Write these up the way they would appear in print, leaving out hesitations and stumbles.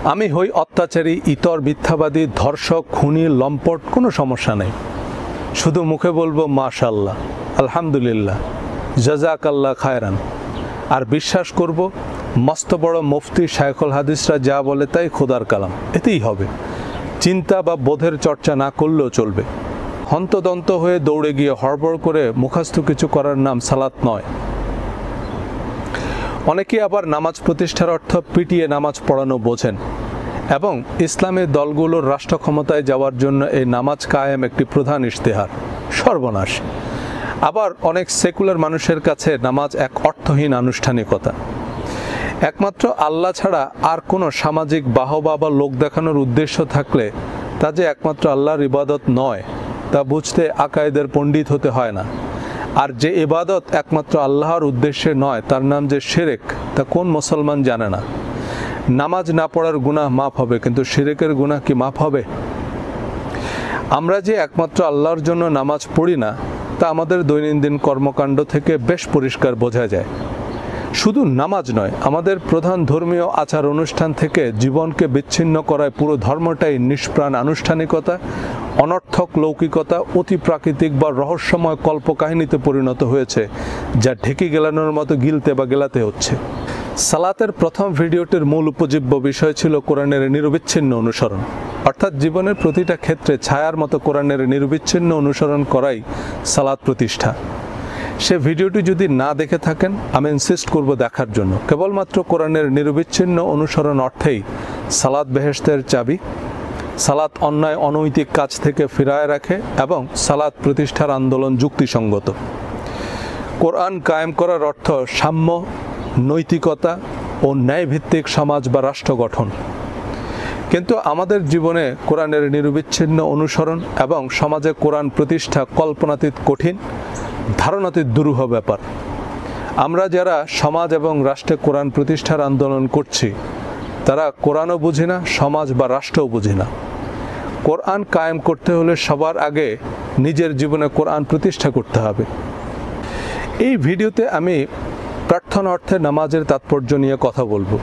আমি হই অত্যাচারী, ইতর, মিথ্যাবাদী, ধর্ষক, খুনি, লম্পট, কোনো সমস্যা নেই। শুধু মুখে বলবো মাশাআল্লাহ, আলহামদুলিল্লাহ, জাযাকাল্লাহ খায়রান। আর বিশ্বাস করব মস্ত বড় মুফতি শায়খুল হাদিসরা যা বলে তাই খোদার কালাম, এতেই হবে। চিন্তা বা বোধের চর্চা না করলেও চলবে। হন্তদন্ত হয়ে দৌড়ে গিয়ে হড়বড় করে মুখস্থ কিছু করার নাম সালাত নয়। অনেকে আবার নামাজ প্রতিষ্ঠার অর্থ পিটিয়ে নামাজ পড়ানো বোঝেন এবং ইসলামের দলগুলোর রাষ্ট্র ক্ষমতায় যাওয়ার জন্য এই নামাজ কায়েম একটি প্রধান ইশতেহার। সর্বনাশ। আবার অনেক সেকুলার মানুষের কাছে নামাজ এক অর্থহীন আনুষ্ঠানিকতা। একমাত্র আল্লাহ ছাড়া আর কোনো সামাজিক বাহবা বা লোক দেখানোর উদ্দেশ্য থাকলে তা যে একমাত্র আল্লাহর ইবাদত নয় তা বুঝতে আকায়েদের পণ্ডিত হতে হয় না। আর যে ইবাদত একমাত্র আল্লাহর উদ্দেশ্যে নয় তার নাম যে শিরক, তা কোন মুসলমান জানে না। নামাজ না পড়ার গুনাহ মাফ হবে, কিন্তু শিরকের গুনাহ কি মাফ হবে? আমরা যে একমাত্র আল্লাহর জন্য নামাজ পড়ি না তা আমাদের দৈনন্দিন কর্মকাণ্ড থেকে বেশ পরিষ্কার বোঝা যায়। শুধু নামাজ নয়, আমাদের প্রধান ধর্মীয় আচার অনুষ্ঠান থেকে জীবনকে বিচ্ছিন্ন করায় পুরো ধর্মটাই নিষ্প্রাণ আনুষ্ঠানিকতা, অনর্থক লৌকিকতা, অতি প্রাকৃতিক বা রহস্যময় কল্পকাহিনীতে পরিণত হয়েছে, যা ঢেকে গেলানোর মতো গিলতে বা গেলাতে হচ্ছে। সালাতের প্রথম ভিডিওটির মূল উপজীব্য বিষয় ছিল কোরআনের নিরবিচ্ছিন্ন অনুসরণ, অর্থাৎ জীবনের প্রতিটা ক্ষেত্রে ছায়ার মতো কোরআনের নিরবিচ্ছিন্ন অনুসরণ করাই সালাত প্রতিষ্ঠা। সে ভিডিওটি যদি না দেখে থাকেন আমি ইনসিস্ট করব দেখার জন্য। কেবলমাত্র কোরআনের নিরবিচ্ছিন্ন অনুসরণ অর্থেই সালাত বেহেশতের চাবি। সালাত অন্যায় অনৈতিক কাজ থেকে ফিরায় রাখে এবং সালাত প্রতিষ্ঠার আন্দোলন যুক্তিসঙ্গত। কোরআন কায়েম করার অর্থ সাম্য, নৈতিকতা ও ন্যায়ভিত্তিক সমাজ বা রাষ্ট্র গঠন। কিন্তু আমাদের জীবনে কোরআনের নিরবিচ্ছিন্ন অনুসরণ এবং সমাজে কোরআন প্রতিষ্ঠা কল্পনাতীত কঠিন, ধারণাতীত দুরূহ ব্যাপার। আমরা যারা সমাজ এবং রাষ্ট্রে কোরআন প্রতিষ্ঠার আন্দোলন করছি তারা কোরআনও বুঝি না, সমাজ বা রাষ্ট্রও বুঝি না। কোরআন কায়েম করতে হলে সবার আগে নিজের জীবনে কোরআন প্রতিষ্ঠা করতে হবে। এই ভিডিওতে আমি প্রার্থনা অর্থে নামাজের তাৎপর্য নিয়ে কথা বলবো।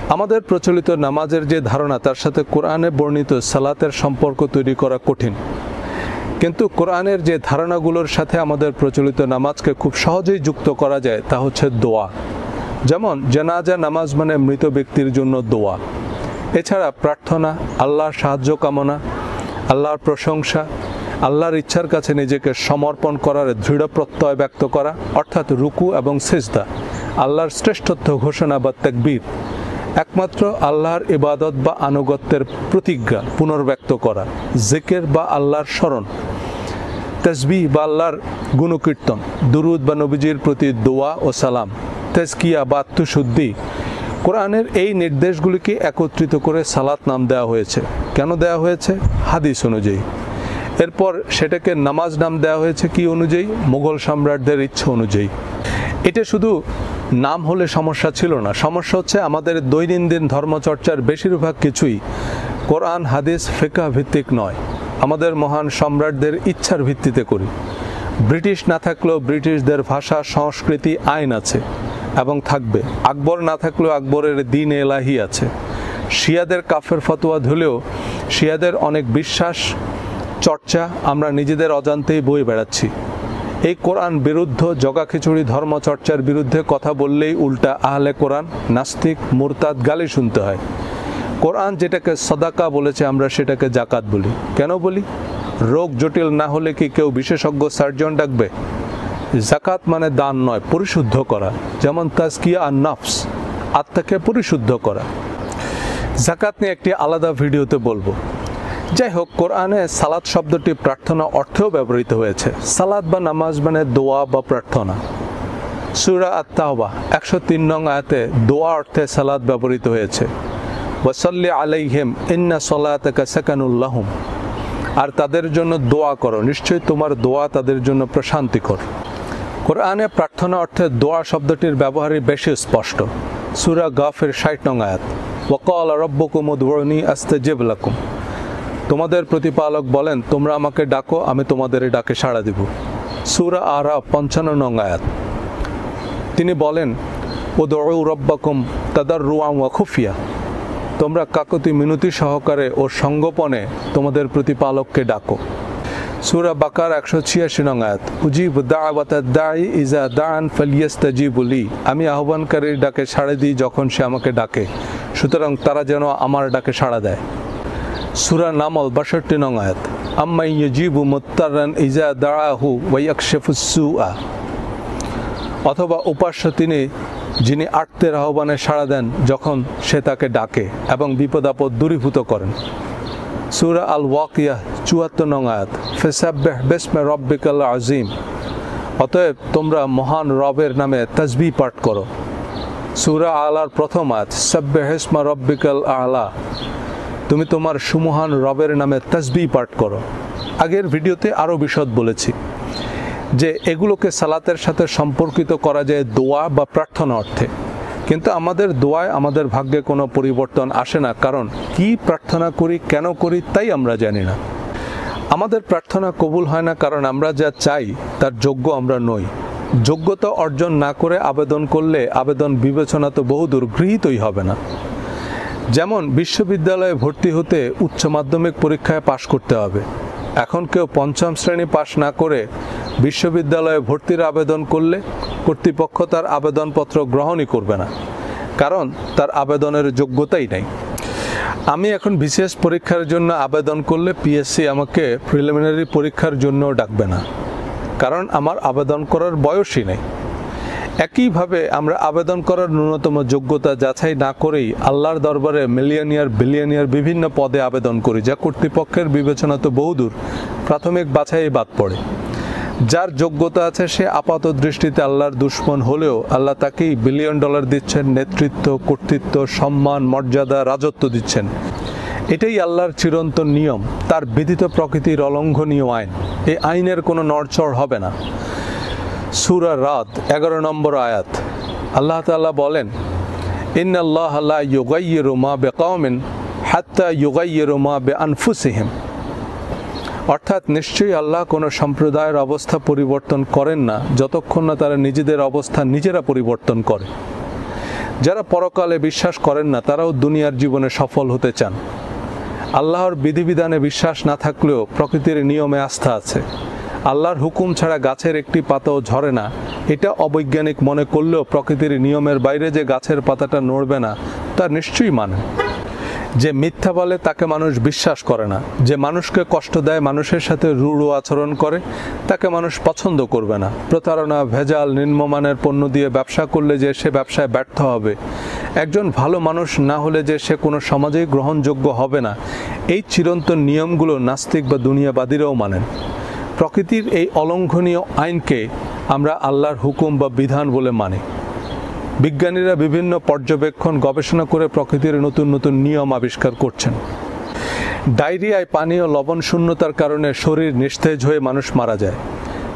আমাদের প্রচলিত নামাজের যে ধারণা তার সাথে কোরআনে বর্ণিত সালাতের সম্পর্ক তৈরি করা কঠিন, কিন্তু কোরআনের যে ধারণাগুলোর সাথে আমাদের প্রচলিত নামাজকে খুব সহজেই যুক্ত করা যায় তা হচ্ছে দোয়া। যেমন জানাজা নামাজ মানে মৃত ব্যক্তির জন্য দোয়া। এছাড়া প্রার্থনা, আল্লাহর সাহায্য কামনা, আল্লাহর প্রশংসা, আল্লাহর ইচ্ছার কাছে নিজেকে সমর্পণ করার দৃঢ় প্রত্যয় ব্যক্ত করা, অর্থাৎ রুকু এবং সিজদা, আল্লাহর শ্রেষ্ঠত্ব ঘোষণা বা তাকবীর, একমাত্র আল্লাহর ইবাদত বা আনুগত্যের প্রতিজ্ঞা পুনর্ব্যক্ত করা, জিকির বা আল্লাহর স্মরণ, তাসবিহ বা আল্লাহর গুণকীর্তন, দুরুদ বা নবীজির প্রতি দোয়া ও সালাম, তাজকিয়া বা আত্মশুদ্ধি। কোরআনের এই নির্দেশগুলিকে একত্রিত করে সালাত নাম দেওয়া হয়েছে। কেন দেওয়া হয়েছে? হাদিস অনুযায়ী। এরপর সেটাকে নামাজ নাম দেওয়া হয়েছে কি অনুযায়ী? মুঘল সম্রাটদের ইচ্ছা অনুযায়ী। এটা শুধু নাম হলে সমস্যা ছিল না, সমস্যা হচ্ছে আমাদের দৈনন্দিন ধর্মচর্চার বেশিরভাগ কিছুই কোরআন, হাদিস, ফিকহ ভিত্তিক নয়। আমাদের মহান সম্রাটদের ইচ্ছার ভিত্তিতে করি। ব্রিটিশ না থাকলেও ব্রিটিশদের ভাষা, সংস্কৃতি, আইন আছে এবং থাকবে। আকবর না থাকলেও আকবরের দ্বীন এলাহি আছে। শিয়াদের কাফের ফতোয়া ধুলেও শিয়াদের অনেক বিশ্বাস চর্চা আমরা নিজেদের অজান্তেই বয়ে বেড়াচ্ছি। এই কোরআন বিরুদ্ধ জগা খিচুড়ি ধর্মচর্চার বিরুদ্ধে কথা বললেই উল্টা আহলে কোরআন, নাস্তিক, মুরতাদ গালি শুনতে হয়। কোরআন যেটাকে সাদাকা বলেছে আমরা সেটাকে জাকাত বলি। কেন বলি? রোগ জটিল না হলে কি কেউ বিশেষজ্ঞ সার্জন ডাকবে? জাকাত মানে দান নয়, পরিশুদ্ধ করা। যেমন তাজকিয়া আর নফস, আত্মাকে পরিশুদ্ধ করা। জাকাত নিয়ে একটি আলাদা ভিডিওতে বলবো। যাই হোক, কোরআনে সালাত শব্দটি প্রার্থনা অর্থেও ব্যবহৃত হয়েছে। সালাত বা নামাজ মানে দোয়া বা প্রার্থনা। সূরা আত-তাওবা 103 নং আয়াতে দোয়া অর্থে সালাত ব্যবহৃত হয়েছে। ওয়াসাল্লি আলাইহিম ইন্না সলাতাকা সাকানুল লাহুম। আর তাদের জন্য দোয়া করো, নিশ্চয়ই তোমার দোয়া তাদের জন্য প্রশান্তিকর। কোরআনে প্রার্থনা অর্থে দোয়া শব্দটির ব্যবহারই বেশি স্পষ্ট। সূরা গাফির 60 নং আয়াত, ওয়াকালা রাব্বুকুম উদউনি আস্তাজিব লাকুম। তোমাদের প্রতিপালক বলেন, তোমরা আমাকে ডাকো, আমি তোমাদের ডাকে সাড়া দিব। সূরা আরাফ 55 নং আয়াত, তিনি বলেন, উদউ রাব্বাকুম তাদাররুআন ওয়া খুফিয়া। তোমরা কাকতি মিনতি সহকারে ও সঙ্গোপনে তোমাদের প্রতিপালককে ডাকো। সূরা বাকার 186 নং আয়াত, উজিব দাওয়াতাদ দাঈ ইজা দাআন ফালিয়াস্তাজিবু লি, আমি আহ্বানকারীর ডাকে সাড়া দিই যখন সে আমাকে ডাকে, সুতরাং তারা যেন আমার ডাকে সাড়া দেয়। সূরা নামল 62 নং আয়াত, আম্মা ইয়াজিবু মুত্তারান ইজা দাআহু ওয়া ইয়াকশিফুস সুআ, অথবা উপাস্য তিনি যিনি আর্তের আহ্বানে সাড়া দেন যখন সে তাকে ডাকে এবং বিপদ আপদ দূরীভূত করেন। সূরা আল ওয়াকিয়া 74 নং আয়াত, ফাসাব্বিহ বিসমি রাব্বিকাল আযীম, অতএব তোমরা মহান রবের নামে তাসবিহ পাঠ করো। সূরা আলার প্রথম আয়াত, সাব্বিহ ইসমা রাব্বিকাল আ'লা, তুমি তোমার সুমহান রবের নামে তাসবিহ পাঠ করো। আগের ভিডিওতে আরও বিশদ বলেছি যে এগুলোকে সালাতের সাথে সম্পর্কিত করা যায় দোয়া বা প্রার্থনা অর্থে, কিন্তু আমাদের দোয়ায় আমাদের ভাগ্যে কোনো পরিবর্তন আসে না, কারণ কি প্রার্থনা করি, কেন করি তাই আমরা জানি না। আমাদের প্রার্থনা কবুল হয় না কারণ আমরা যা চাই তার যোগ্য আমরা নই। যোগ্যতা অর্জন না করে আবেদন করলে আবেদন বিবেচনা তো বহুদূর গৃহীতই হবে না। যেমন বিশ্ববিদ্যালয়ে ভর্তি হতে উচ্চ মাধ্যমিক পরীক্ষায় পাশ করতে হবে। এখন কেউ পঞ্চম শ্রেণী পাশ না করে বিশ্ববিদ্যালয়ে ভর্তির আবেদন করলে কর্তৃপক্ষ তার আবেদনপত্র গ্রহণই করবে না, কারণ তার আবেদনের যোগ্যতাই নাই। আমি এখন বিশেষ পরীক্ষার জন্য আবেদন করলে পিএসসি আমাকে প্রিলিমিনারি পরীক্ষার জন্যও ডাকবে না, কারণ আমার আবেদন করার বয়সই নেই। একইভাবে আমরা আবেদন করার ন্যূনতম যোগ্যতা যাচাই না করেই আল্লাহর দরবারে মিলিয়নিয়ার বিলিয়নিয়ার বিভিন্ন পদে আবেদন করি, যা কর্তৃপক্ষের বিবেচনা তো বহুদূর প্রাথমিক বাছাই বাদ পড়ে। যার যোগ্যতা আছে সে আপাত দৃষ্টিতে আল্লাহর দুশমন হলেও আল্লাহ তাকেই $বিলিয়ন দিচ্ছেন, নেতৃত্ব, কর্তৃত্ব, সম্মান, মর্যাদা, রাজত্ব দিচ্ছেন। এটাই আল্লাহর চিরন্তন নিয়ম, তার বিধিত প্রকৃতির অলঙ্ঘনীয় আইন। এই আইনের কোনো নড়চড় হবে না। সূরা রাদ 11 নম্বর আয়াত, আল্লাহ তাআলা বলেন, ইন্নাল্লাহা লা ইউগাইয়িরু মা বিকাওমিন হাত্তা ইউগাইয়িরু মা বিআনফুসিহিম, অর্থাৎ নিশ্চয়ই আল্লাহ কোনো সম্প্রদায়ের অবস্থা পরিবর্তন করেন না যতক্ষণ না তারা নিজেদের অবস্থা নিজেরা পরিবর্তন করে। যারা পরকালে বিশ্বাস করেন না তারাও দুনিয়ার জীবনে সফল হতে চান। আল্লাহর বিধিবিধানে বিশ্বাস না থাকলেও প্রকৃতির নিয়মে আস্থা আছে। আল্লাহর হুকুম ছাড়া গাছের একটি পাতাও ঝরে না, এটা অবৈজ্ঞানিক মনে করলেও প্রকৃতির নিয়মের বাইরে যে গাছের পাতাটা নড়বে না তা নিশ্চয়ই মানে। যে মিথ্যা বলে তাকে মানুষ বিশ্বাস করে না, যে মানুষকে কষ্ট দেয়, মানুষের সাথে রূঢ় আচরণ করে তাকে মানুষ পছন্দ করবে না। প্রতারণা, ভেজাল, নিম্নমানের পণ্য দিয়ে ব্যবসা করলে যে সে ব্যবসায় ব্যর্থ হবে, একজন ভালো মানুষ না হলে যে সে কোনো সমাজেই গ্রহণযোগ্য হবে না, এই চিরন্তন নিয়মগুলো নাস্তিক বা দুনিয়াবাদীরাও মানেন। প্রকৃতির এই অলঙ্ঘনীয় আইনকে আমরা আল্লাহর হুকুম বা বিধান বলে মানি। বিজ্ঞানীরা বিভিন্ন পর্যবেক্ষণ গবেষণা করে প্রকৃতির নতুন নতুন নিয়ম আবিষ্কার করছেন। ডায়রিয়ায় পানি ও লবণ শূন্যতার কারণে শরীর নিস্তেজ হয়ে মানুষ মারা যায়।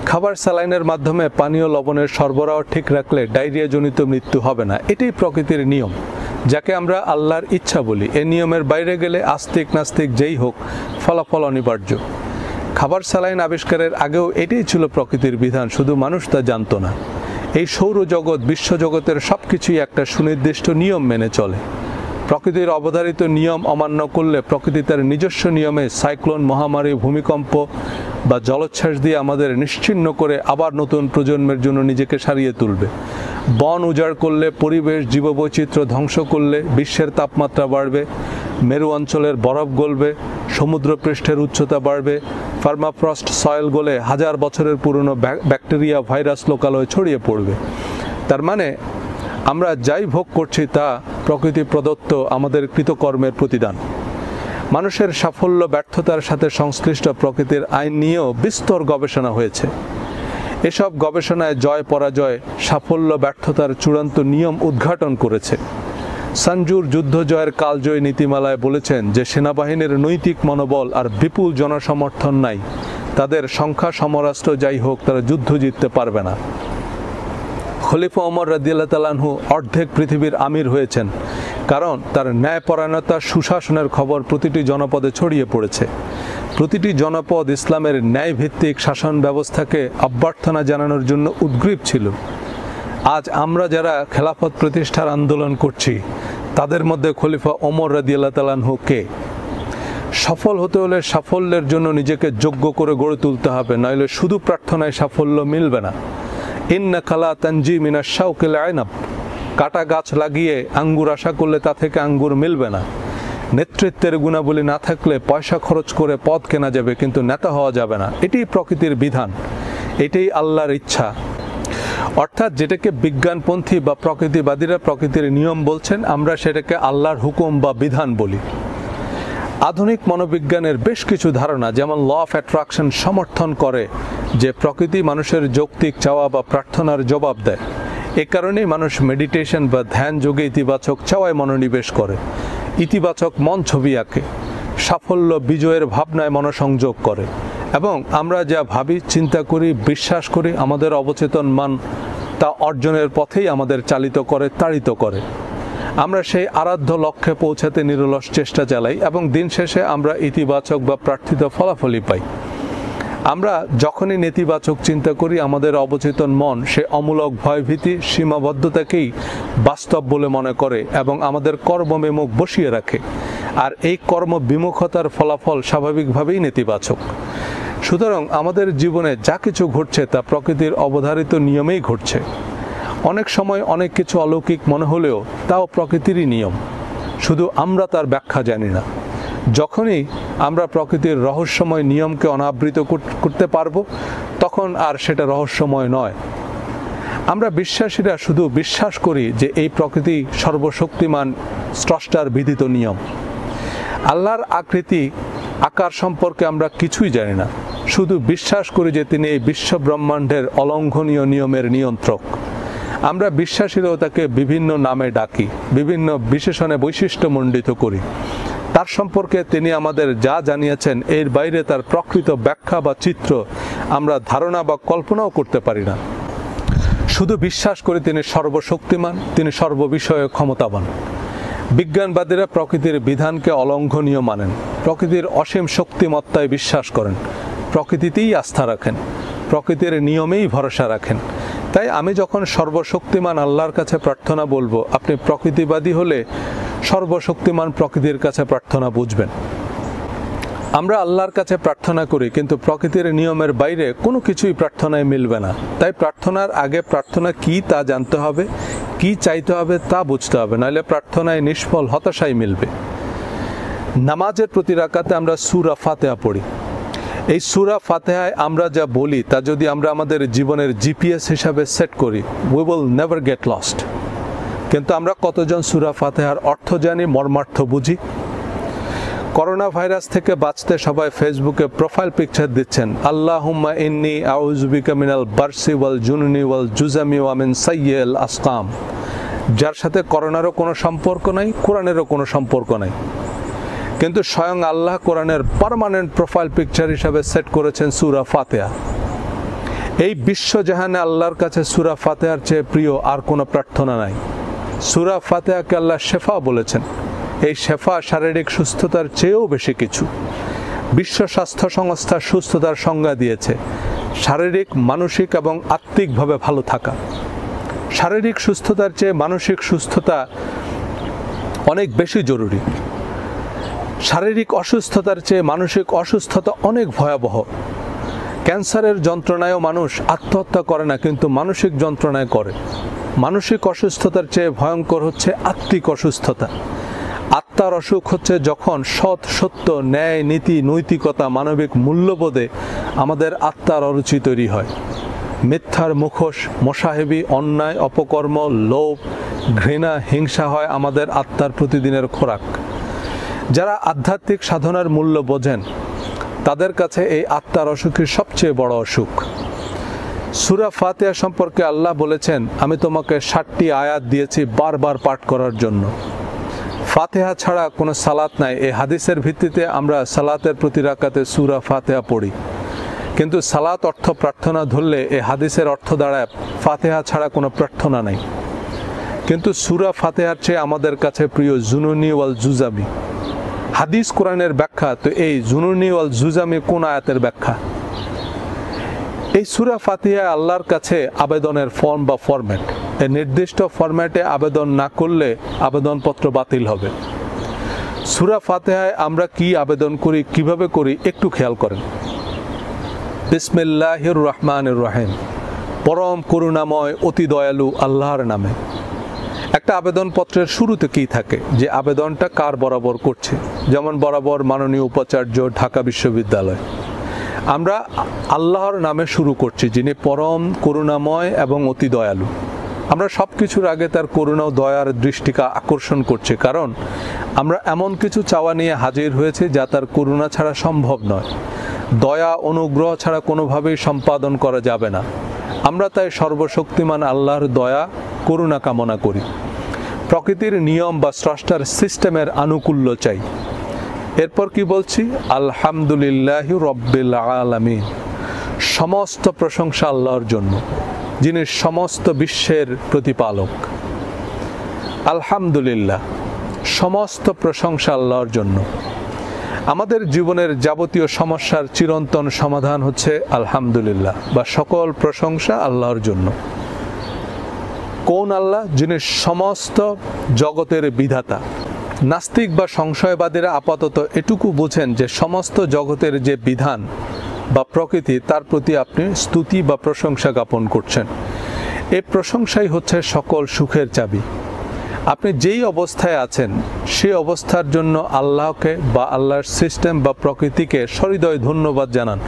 খাবার স্যালাইনের মাধ্যমে পানি ও লবণের সরবরাহ ঠিক রাখলে ডায়রিয়াজনিত মৃত্যু হবে না। এটাই প্রকৃতির নিয়ম, যাকে আমরা আল্লাহর ইচ্ছা বলি। এ নিয়মের বাইরে গেলে আস্তিক নাস্তিক যেই হোক, ফলাফল অনিবার্য। খাবার স্যালাইন আবিষ্কারের আগেও এটাই ছিল প্রকৃতির বিধান, শুধু মানুষ তা জানত না। এই সৌরজগৎ, বিশ্বজগতের সব কিছুই একটা সুনির্দিষ্ট নিয়ম মেনে চলে। প্রকৃতির অবধারিত নিয়ম অমান্য করলে প্রকৃতি তার নিজস্ব নিয়মে সাইক্লোন, মহামারী, ভূমিকম্প বা জলোচ্ছ্বাস দিয়ে আমাদের নিশ্চিহ্ন করে আবার নতুন প্রজন্মের জন্য নিজেকে সারিয়ে তুলবে। বন উজাড় করলে, পরিবেশ জীববৈচিত্র্য ধ্বংস করলে বিশ্বের তাপমাত্রা বাড়বে, মেরু অঞ্চলের বরফ গলবে, সমুদ্রপৃষ্ঠের উচ্চতা বাড়বে, পার্মাফ্রস্ট সয়েল গলে হাজার বছরের পুরনো ব্যাকটেরিয়া, ভাইরাস লোকালয়ে ছড়িয়ে পড়বে। তার মানে আমরা যাই ভোগ করছি তা প্রকৃতি প্রদত্ত আমাদের কৃতকর্মের প্রতিদান। মানুষের সাফল্য ব্যর্থতার সাথে সংশ্লিষ্ট প্রকৃতির আইন নিয়েও বিস্তর গবেষণা হয়েছে। এসব গবেষণায় জয় পরাজয়, সাফল্য ব্যর্থতার চূড়ান্ত নিয়ম উদ্ঘাটন করেছে। সঞ্জুর যুদ্ধ জয়ের কালজয়ী নীতিমালায় বলেছেন যে সেনাবাহিনীর নৈতিক মনোবল আর বিপুল জনসমর্থন নাই, তাদের সংখ্যা সমরাস্ত্র যাই হোক তারা যুদ্ধ জিততে পারবে না। খলিফা ওমর রাদিয়াল্লাহু তাআলা আনহু অর্ধেক পৃথিবীর আমির হয়েছেন, কারণ তার ন্যায়পরায়ণতা, সুশাসনের খবর প্রতিটি জনপদে ছড়িয়ে পড়েছে। প্রতিটি জনপদ ইসলামের ন্যায়ভিত্তিক শাসন ব্যবস্থাকে অভ্যর্থনা জানানোর জন্য উদ্গ্রীব ছিল। আজ আমরা যারা খেলাফত প্রতিষ্ঠার আন্দোলন করছি তাদের মধ্যে খলিফা ওমর রাদিয়াল্লাহু তাআলা আনহু কে? সফল হতে হলে সাফল্যের জন্য নিজেকে যোগ্য করে গড়ে তুলতে হবে, নইলে শুধু প্রার্থনায় সাফল্য মিলবে না। ইন্নাকা লা তানজি মিনাশ শাওকিল আইনাব, কাটা গাছ লাগিয়ে আঙ্গুর আশা করলে তা থেকে আঙ্গুর মিলবে না। নেতৃত্বের গুণাবলী না থাকলে পয়সা খরচ করে পদ কেনা যাবে, কিন্তু নেতা হওয়া যাবে না। এটাই প্রকৃতির বিধান, এটাই আল্লাহর ইচ্ছা। অর্থাৎ যেটাকে বিজ্ঞানপন্থী বা প্রকৃতিবাদীরা প্রকৃতির নিয়ম বলছেন, আমরা সেটাকে আল্লাহর হুকুম বা বিধান বলি। আধুনিক মনোবিজ্ঞানের বেশ কিছু ধারণা, যেমন ল অফ অ্যাট্রাকশন, সমর্থন করে যে প্রকৃতি মানুষের যৌক্তিক চাওয়া বা প্রার্থনার জবাব দেয়। এ কারণেই মানুষ মেডিটেশন বা ধ্যান যোগে ইতিবাচক চাওয়ায় মনোনিবেশ করে, ইতিবাচক মন ছবি আঁকে, সাফল্য বিজয়ের ভাবনায় মনোসংযোগ করে, এবং আমরা যা ভাবি, চিন্তা করি, বিশ্বাস করি, আমাদের অবচেতন মান তা অর্জনের পথেই আমাদের চালিত করে, তাড়িত করে। আমরা সেই আরাধ্য লক্ষ্যে পৌঁছাতে নিরলস চেষ্টা চালাই এবং দিন শেষে আমরা ইতিবাচক বা প্রার্থিত ফলাফলই পাই। আমরা যখনই নেতিবাচক চিন্তা করি, আমাদের অবচেতন মন সে অমূলক ভয়ভীতি, সীমাবদ্ধতাকেই বাস্তব বলে মনে করে এবং আমাদের কর্মবিমুখ বসিয়ে রাখে। আর এই কর্মবিমুখতার ফলাফল স্বাভাবিকভাবেই নেতিবাচক। সুতরাং আমাদের জীবনে যা কিছু ঘটছে তা প্রকৃতির অবধারিত নিয়মেই ঘটছে। অনেক সময় অনেক কিছু অলৌকিক মনে হলেও তাও প্রকৃতিরই নিয়ম, শুধু আমরা তার ব্যাখ্যা জানি না। যখনই আমরা প্রকৃতির রহস্যময় নিয়মকে অনাবৃত করতে পারবো, তখন আর সেটা রহস্যময় নয়। আমরা বিশ্বাসীরা শুধু বিশ্বাস করি যে এই প্রকৃতি সর্বশক্তিমান স্রষ্টার বিধিত নিয়ম। আল্লাহর আকৃতি, আকার সম্পর্কে আমরা কিছুই জানি না, শুধু বিশ্বাস করি যে তিনি এই বিশ্ব ব্রহ্মাণ্ডের অলঙ্ঘনীয় নিয়মের নিয়ন্ত্রক। আমরা বিশ্বাসীরাও তাকে বিভিন্ন নামে ডাকি, বিভিন্ন বিশেষণে বৈশিষ্ট্যমণ্ডিত করি। তার সম্পর্কে তিনি আমাদের যা জানিয়েছেন, এর বাইরে তার প্রকৃত ব্যাখ্যা বা চিত্র আমরা ধারণা বা কল্পনাও করতে পারি না। শুধু বিশ্বাস করি তিনি সর্বশক্তিমান, তিনি সর্ববিষয়ে ক্ষমতাবান। বিজ্ঞানবাদীরা প্রকৃতির বিধানকে অলঙ্ঘনীয় মানেন, প্রকৃতির অসীম শক্তিমত্তায় বিশ্বাস করেন, প্রকৃতিতেই আস্থা রাখেন, প্রকৃতির নিয়মেই ভরসা রাখেন। তাই আমি যখন সর্বশক্তিমান আল্লাহর কাছে প্রার্থনা বলবো, আপনি প্রকৃতিবাদী হলে সর্বশক্তিমান প্রকৃতির কাছে প্রার্থনা বুঝবেন। আমরা আল্লাহর কাছে প্রার্থনা করি, কিন্তু প্রকৃতির নিয়মের বাইরে কোনো কিছুই প্রার্থনায় মিলবে না। তাই প্রার্থনার আগে প্রার্থনা কি তা জানতে হবে, কি চাইতে হবে তা বুঝতে হবে, নাহলে প্রার্থনায় নিষ্ফল হতাশাই মিলবে। নামাজের প্রতি রাকাতে আমরা সূরা ফাতিহা পড়ি। এই সূরা ফাতিহায় আমরা যা বলি তা যদি আমরা আমাদের জীবনের জিপিএস হিসাবে সেট করি, we will never get lost. কিন্তু আমরা কতজন সূরা ফাতিহার অর্থ জানি, মর্মার্থ বুঝি? করোনা ভাইরাস থেকে বাঁচতে সবাই ফেসবুকে প্রোফাইল পিকচার দিচ্ছেন, আল্লাহুম্মা ইন্নী আউযু বিকা মিনাল বারসি ওয়াল জুনুনি ওয়াল জুজামি ওয়া মিন সাইয়্যিল আসকাম, যার সাথে করোনারও কোনো সম্পর্ক নাই, কোরআনেরও কোনো সম্পর্ক নাই। কিন্তু স্বয়ং আল্লাহ কোরআনের পার্মানেন্ট প্রোফাইল পিকচার হিসাবে সেট করেছেন সূরা ফাতিহা। এই বিশ্বজাহানে আল্লাহর কাছে সূরা ফাতিহার চেয়ে প্রিয় আর কোনো প্রার্থনা নাই। সূরা ফাতিহাকে আল্লাহ শেফা বলেছেন। এই শেফা শারীরিক সুস্থতার চেয়েও বেশি কিছু। বিশ্ব স্বাস্থ্য সংস্থা সুস্থতার সংজ্ঞা দিয়েছে শারীরিক, মানসিক এবং আত্মিকভাবে ভালো থাকা। শারীরিক সুস্থতার চেয়ে মানসিক সুস্থতা অনেক বেশি জরুরি। শারীরিক অসুস্থতার চেয়ে মানসিক অসুস্থতা অনেক ভয়াবহ। ক্যান্সারের যন্ত্রণায়ও মানুষ আত্মহত্যা করে না, কিন্তু মানসিক যন্ত্রণায় করে। মানসিক অসুস্থতার চেয়ে ভয়ঙ্কর হচ্ছে আত্মিক অসুস্থতা। আত্মার অসুখ হচ্ছে যখন সৎ, সত্য, ন্যায়, নীতি, নৈতিকতা, মানবিক মূল্যবোধে আমাদের আত্মার অরুচি তৈরি হয়। মিথ্যার মুখোশ, মোসাহেবি, অন্যায়, অপকর্ম, লোভ, ঘৃণা, হিংসা হয় আমাদের আত্মার প্রতিদিনের খোরাক। যারা আধ্যাত্মিক সাধনার মূল্য বোঝেন তাদের কাছে এই আত্মার অসুখই সবচেয়ে বড় অসুখ। সূরা ফাতিহা সম্পর্কে আল্লাহ বলেছেন, আমি তোমাকে 60টি আয়াত দিয়েছি বারবার পাঠ করার জন্য। ফাতিহা ছাড়া কোনো সালাত নাই। এই হাদিসের ভিত্তিতে আমরা সালাতের প্রতি রাকাতে সূরা ফাতিহা পড়ি। কিন্তু সালাত অর্থ প্রার্থনা ধরলে এই হাদিসের অর্থ দাঁড়ায় ফাতিহা ছাড়া কোনো প্রার্থনা নাই। কিন্তু সূরা ফাতিহার চেয়ে আমাদের কাছে প্রিয় জুনুনি ওয়াল জুজামি। হাদিস কোরআনের ব্যাখ্যা, তো এই জুনুনি ওয়াল জুজামি কোন আয়াতের ব্যাখ্যা? এই সূরা ফাতিহা আল্লাহর কাছে আবেদনের ফর্ম বা ফরম্যাট। এই নির্দিষ্ট ফরম্যাটে আবেদন না করলে আবেদনপত্র বাতিল হবে। সূরা ফাতিহায় আমরা কি আবেদন করি, কিভাবে করি একটু খেয়াল করেন। বিসমিল্লাহির রহমানির রহিম, পরম করুণাময় অতি দয়ালু আল্লাহর নামে। একটা আবেদনপত্রের শুরুতে কি থাকে, যে আবেদনটা কার বরাবর করছে, যেমন বরাবর মাননীয় উপাচার্য, ঢাকা বিশ্ববিদ্যালয়। আমরা আল্লাহর নামে শুরু করছি, যিনি পরম করুণাময় এবং অতি দয়ালু। আমরা সব কিছুর আগে তার করুণা ও দয়ার দৃষ্টিকে আকর্ষণ করছি, কারণ আমরা এমন কিছু চাওয়া নিয়ে হাজির হয়েছে যা তার করুণা ছাড়া সম্ভব নয়, দয়া অনুগ্রহ ছাড়া কোনোভাবেই সম্পাদন করা যাবে না। আমরা তাই সর্বশক্তিমান আল্লাহর দয়া করুণা কামনা করি। প্রকৃতির নিয়ম বা স্রষ্টার সিস্টেমের আনুকূল্য চাই। এরপর কি বলছি? আলহামদুলিল্লাহি রব্বিল আলামিন, সমস্ত প্রশংসা আল্লাহর জন্য, যিনি সমস্ত বিশ্বের প্রতিপালক। আলহামদুলিল্লাহ, সমস্ত প্রশংসা আল্লাহর জন্য। আমাদের জীবনের যাবতীয় সমস্যার চিরন্তন সমাধান হচ্ছে আলহামদুলিল্লাহ, বা সকল প্রশংসা আল্লাহর জন্য। কোন আল্লাহ? যিনি সমস্ত জগতের বিধাতা। নাস্তিক বা সংশয়বাদীরা আপাতত এটুকু বোঝেন যে সমস্ত জগতের যে বিধান বা প্রকৃতি, তার প্রতি আপনি স্তুতি বা প্রশংসা জ্ঞাপন করছেন। এই প্রশংসাই হচ্ছে সকল সুখের চাবি। আপনি যেই অবস্থায় আছেন সেই অবস্থার জন্য আল্লাহকে বা আল্লাহর সিস্টেম বা প্রকৃতিকে সহৃদয় ধন্যবাদ জানান।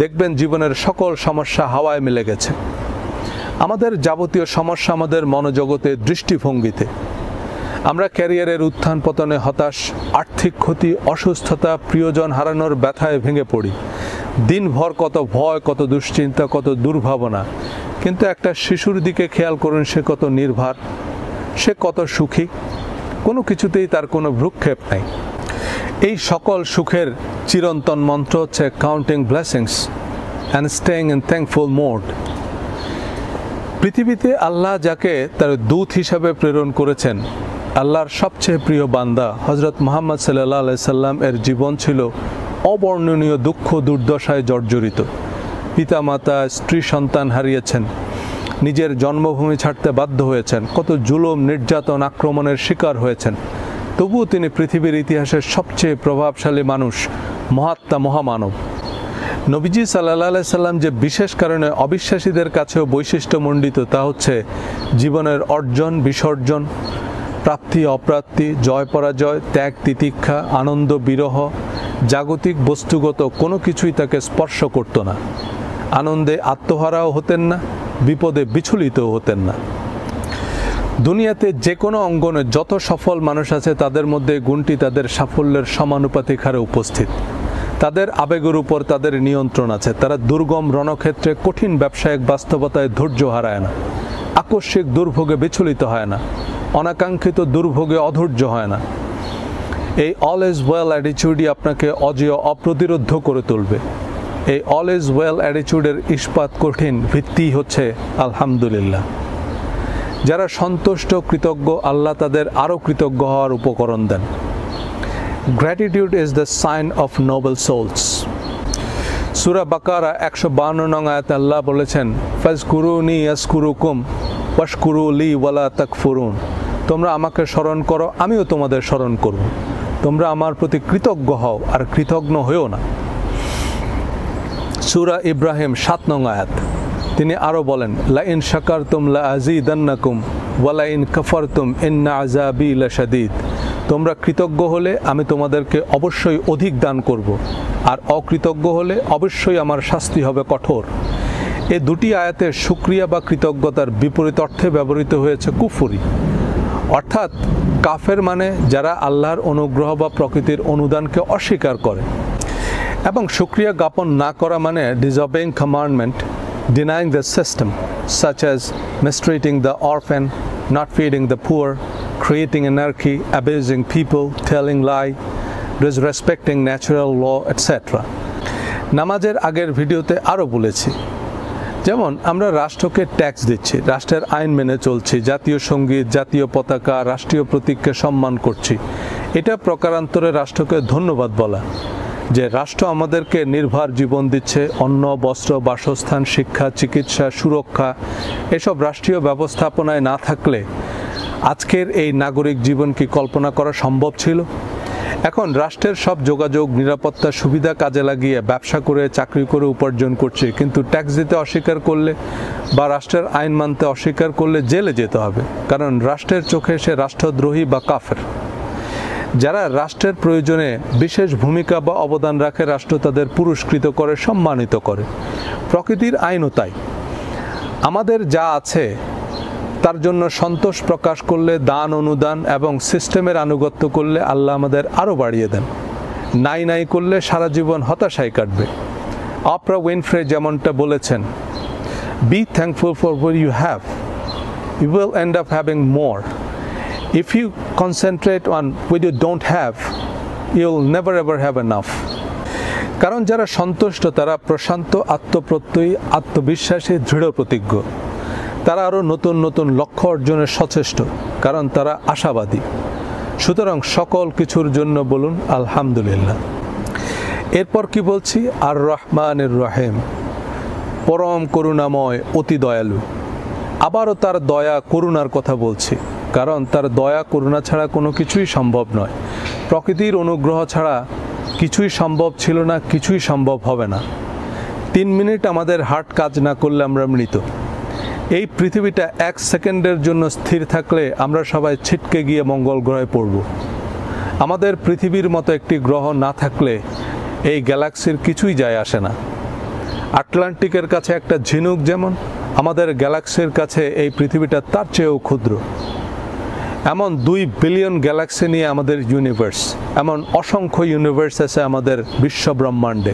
দেখবেন জীবনের সকল সমস্যা হাওয়ায় মিলে গেছে। আমাদের যাবতীয় সমস্যা আমাদের মনোজগতে, দৃষ্টিভঙ্গিতে। আমরা ক্যারিয়ারের উত্থান পতনে হতাশ, আর্থিক ক্ষতি, অসুস্থতা, প্রিয়জন হারানোর ব্যথায় ভেঙে পড়ি। দিনভর কত ভয়, কত দুশ্চিন্তা, কত দুর্ভাবনা। কিন্তু একটা শিশুর দিকে খেয়াল করুন, সে কত নির্ভর, সে কত সুখী, কোনো কিছুতেই তার কোনো ভ্রুক্ষেপ নাই। এই সকল সুখের চিরন্তন মন্ত্র হচ্ছে counting blessings and staying in thankful mode. পৃথিবীতে আল্লাহ যাকে তার দূত হিসাবে প্রেরণ করেছেন, আল্লাহর সবচেয়ে প্রিয় বান্দা হযরত মুহাম্মদ সাল্লাল্লাহু আলাইহি সাল্লাম এর জীবন ছিল অবর্ণনীয় দুঃখ দুর্দশায় জর্জরিত। পিতামাতা, স্ত্রী, সন্তান হারিয়েছেন, নিজের জন্মভূমি ছাড়তে বাধ্য হয়েছেন, কত জুলুম, নির্যাতন, আক্রমণের শিকার হয়েছেন। তবুও তিনি পৃথিবীর ইতিহাসের সবচেয়ে প্রভাবশালী মানুষ, মহাত্মা, মহামানব। নবীজি সাল্লাল্লাহু আলাইহি সাল্লাম যে বিশেষ কারণে অবিশ্বাসীদের কাছেও বৈশিষ্ট্যমণ্ডিত, তা হচ্ছে জীবনের অর্জন, বিসর্জন, প্রাপ্তি, অপ্রাপ্তি, জয় পরাজয়, ত্যাগ, তিতিক্ষা, আনন্দ, বিরহ, জাগতিক বস্তুগত কোনো কিছুই তাকে স্পর্শ করত না। আনন্দে আত্মহারাও হতেন না, বিপদে বিচলিতও হতেন না। দুনিয়াতে যে কোনো অঙ্গনে যত সফল মানুষ আছে, তাদের মধ্যে গুণটি তাদের সাফল্যের সমানুপাতিক হারে উপস্থিত। তাদের আবেগের উপর তাদের নিয়ন্ত্রণ আছে। তারা দুর্গম রণক্ষেত্রে, কঠিন ব্যবসায়িক বাস্তবতায় ধৈর্য হারায় না, আকস্মিক দুর্ভোগে বিচলিত হয় না, অনাকাঙ্ক্ষিত দুর্ভোগে অধৈর্য হয় না। এই অল ইজ ওয়েল অ্যাটিটিউডই আপনাকে অজেয়, অপ্রতিরোধ্য করে তুলবে। এই অল ইজ ওয়েল অ্যাটিটিউডের ইস্পাত কঠিন ভিত্তি হচ্ছে আলহামদুলিল্লাহ। যারা সন্তুষ্ট, কৃতজ্ঞ, আল্লাহ তাদের আরও কৃতজ্ঞ হওয়ার উপকরণ দেন। Gratitude is the sign of noble souls. Surah Baqarah 152 নং আয়াতে আল্লাহ বলেছেন, ফাজকুরুনি ইয়াজকুরুকুম ওয়াশকুরু লি ওয়ালা তাকফুরুন। তোমরা আমাকে স্মরণ করো, আমিও তোমাদের স্মরণ করব। তোমরা আমার প্রতি কৃতজ্ঞ হও আর কৃতজ্ঞ হয়েও না। সূরা ইব্রাহিম 7 নং আয়াত, তিনি আরও বলেন, লা ইন শাকারতুম লা আযীদান্নাকুম ওয়া লা ইন কাফারতুম ইন্না আযাবি লাশাদীদ। তোমরা কৃতজ্ঞ হলে আমি তোমাদেরকে অবশ্যই অধিক দান করব, আর অকৃতজ্ঞ হলে অবশ্যই আমার শাস্তি হবে কঠোর। এই দুটি আয়াতে শুকরিয়া বা কৃতজ্ঞতার বিপরীত অর্থে ব্যবহৃত হয়েছে কুফরি, অর্থাৎ কাফের মানে যারা আল্লাহর অনুগ্রহ বা প্রকৃতির অনুদানকে অস্বীকার করে, এবং শুকরিয়া জ্ঞাপন না করা মানে disobeying commandment, denying the system, such as mistreating the orphan, not feeding the poor, creating anarchy, abusing people, telling lie, disrespecting natural law, etc. নামাজের আগের ভিডিওতে আরও বলেছি, যেমন আমরা রাষ্ট্রকে ট্যাক্স দিচ্ছি, রাষ্ট্রের আইন মেনে চলছি, জাতীয় সঙ্গীত, জাতীয় পতাকা, রাষ্ট্রীয় প্রতীককে সম্মান করছি। এটা প্রকারান্তরে রাষ্ট্রকে ধন্যবাদ বলা। যে রাষ্ট্র আমাদেরকে নির্ভর জীবন দিচ্ছে, অন্ন, বস্ত্র, বাসস্থান, শিক্ষা, চিকিৎসা, সুরক্ষা, এসব রাষ্ট্রীয় ব্যবস্থাপনায় না থাকলে আজকের এই নাগরিক জীবন কি কল্পনা করা সম্ভব ছিল? এখন রাষ্ট্রের সব যোগাযোগ, নিরাপত্তা, সুবিধা কাজে লাগিয়ে ব্যবসা করে, চাকরি করে উপার্জন করছে, কিন্তু ট্যাক্স দিতে অস্বীকার করলে বা রাষ্ট্রের আইন মানতে অস্বীকার করলে জেলে যেতে হবে, কারণ রাষ্ট্রের চোখে সে রাষ্ট্রদ্রোহী বা কাফের। যারা রাষ্ট্রের প্রয়োজনে বিশেষ ভূমিকা বা অবদান রাখে, রাষ্ট্র তাদের পুরস্কৃত করে, সম্মানিত করে। প্রকৃতির আইনও তাই। আমাদের যা আছে তার জন্য সন্তোষ প্রকাশ করলে, দান, অনুদান এবং সিস্টেমের আনুগত্য করলে আল্লাহ আমাদের আরও বাড়িয়ে দেন। নাই নাই করলে সারা জীবন হতাশায় কাটবে। অপ্রা উইনফ্রে যেমনটা বলেছেন, be thankful for what you have, you will end up having more. If you concentrate on what you don't have, you'll never ever have enough. কারণ যারা সন্তুষ্ট তারা প্রশান্ত, আত্মপ্রত্যয়ী, আত্মবিশ্বাসী, দৃঢ় প্রতিজ্ঞ। তারা আরও নতুন নতুন লক্ষ্য অর্জনের সচেষ্ট, কারণ তারা আশাবাদী। সুতরাং সকল কিছুর জন্য বলুন আলহামদুলিল্লাহ। এরপর কি বলছি? আর রহমানির রহিম, পরম করুণাময়, অতি দয়ালু। আবারও তার দয়া, করুণার কথা বলছি, কারণ তার দয়া, করুণা ছাড়া কোনো কিছুই সম্ভব নয়। প্রকৃতির অনুগ্রহ ছাড়া কিছুই সম্ভব ছিল না, কিছুই সম্ভব হবে না। 3 মিনিট আমাদের হার্ট কাজ না করলে আমরা মৃত। এই পৃথিবীটা 1 সেকেন্ডের জন্য স্থির থাকলে আমরা সবাই ছিটকে গিয়ে মঙ্গল গ্রহে পড়ব। আমাদের পৃথিবীর মতো একটি গ্রহ না থাকলে এই গ্যালাক্সির কিছুই যায় আসে না। আটলান্টিকের কাছে একটা ঝিনুক যেমন, আমাদের গ্যালাক্সির কাছে এই পৃথিবীটা তার চেয়েও ক্ষুদ্র। এমন 2 বিলিয়ন গ্যালাক্সি নিয়ে আমাদের ইউনিভার্স, এমন অসংখ্য ইউনিভার্স আছে আমাদের বিশ্ব ব্রহ্মাণ্ডে।